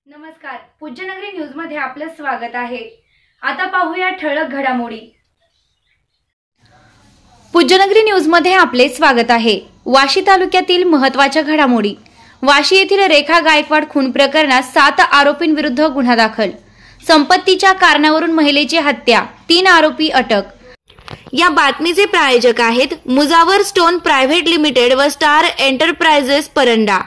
नमस्कार, पूज्यनगरी न्यूज मध्ये आपलं स्वागत आहे। आता पाहूया ठळक घडामोडी। पूज्यनगरी न्यूज मध्ये आपले स्वागत आहे। वाशी तालुक्यातील महत्त्वाच्या घडामोडी। वाशी येथील रेखा गायकवाड खून प्रकरणात 7 आरोपींविरुद्ध गुन्हा दाखल। संपत्तीच्या कारणावरून महिलेची हत्या, 3 आरोपी अटक। या बातमीचे प्रायोजक आहेत मुजावर स्टोन प्रायव्हेट लिमिटेड व स्टार एंटरप्राइजेस परंडा।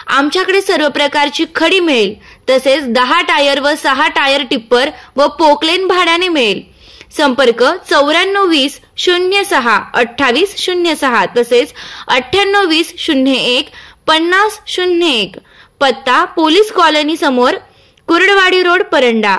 आमच्याकडे सर्व प्रकारची खडी मिळेल, तसेच 10 टायर व 6 टायर टिप्पर व पोकलेन भाड्याने मिळेल। संपर्क 9420 06 2806 तसेच 9820 01 50 01। पत्ता पोलीस कॉलनी समोर, कुर्डवाडी रोड, परंडा।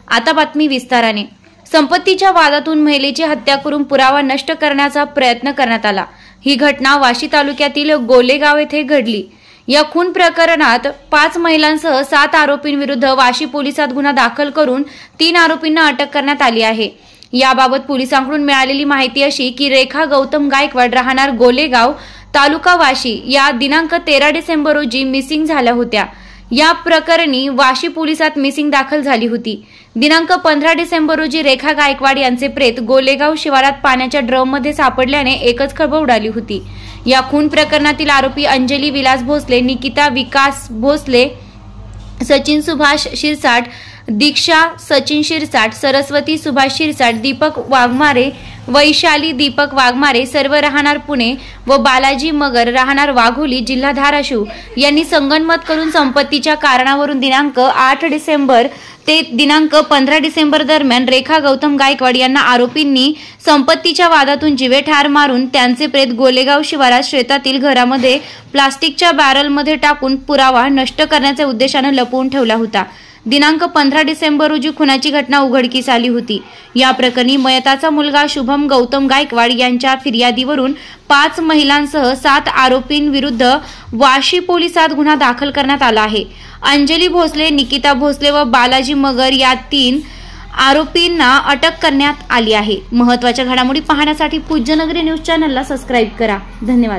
आता बातमी विस्ताराने। संपत्तीच्या वादातून महिलेची हत्या करून पुरावा नष्ट करण्याचा प्रयत्न करण्यात आला। ही घटना वाशी तालुक्यातील गोलेगाव येथे घडली। या खून प्रकरणात 5 महिलांसह 7 आरोपींविरुद्ध वाशी पोलिसात गुन्हा दाखल करून 3 आरोपींना अटक करण्यात आली आहे। याबाबत पोलिसांकडून मिळालेली माहिती अशी की रेखा गौतम गायकवाड राहणार गोलेगाव, तालुका वाशी या दिनांक 13 डिसेंबर रोजी मिसिंग झाल्या होत्या। या प्रकरणी वाशी पोलिसात मिसिंग दाखल झाली होती। दिनांक 15 डिसेंबर रोजी रेखा गायकवाड यांचे प्रेत गोलेगाव शिवारात पाण्याच्या ड्रम मध्ये सापडल्याने एकच खळबळ उडाली होती। या खून प्रकरणातील आरोपी अंजली विलास भोसले, निकिता विकास भोसले, सचिन सुभाष शिरसाट, दीक्षा सचिन शिरसाट, सरस्वती सुभाष शिरसाट, दीपक वाघमारे, वैशाली दीपक वाघमारे सर्व राहणार पुणे व बालाजी मगर राहणार वाघोली जिल्हा धाराशिव यांनी संगनमत करून संपत्तीच्या कारणावरून दिनांक 8 डिसेंबर ते दिनांक 15 डिसेंबर दरम्यान रेखा गौतम गायकवाड यांना आरोपींनी संपत्तीच्या वादातून जीवे ठार मारून त्यांचे प्रेत गोलेगाव शिवारात शेतातील घरामध्ये प्लास्टिकच्या बॅरलमध्ये टाकून पुरावा नष्ट करण्याच्या उद्देशाने लपवून ठेवला होता। दिनांक 15 डिसेंबर रोजी खुनाची घटना उघडकीस आली होती। या प्रकरणी मयताचा मुलगा शुभम गौतम गायकवाड यांच्या फिर्यादीवरून 5 महिलांसह 7 आरोपींविरुद्ध वाशी पोलिसात गुन्हा दाखल करण्यात आला आहे। अंजली भोसले, निकिता भोसले व बालाजी मगर या 3 आरोपींना अटक करण्यात आली आहे। महत्त्वाच्या घडामोडी पाहण्यासाठी पूज्यनगरी न्यूज चॅनलला सबस्क्राइब करा। धन्यवाद।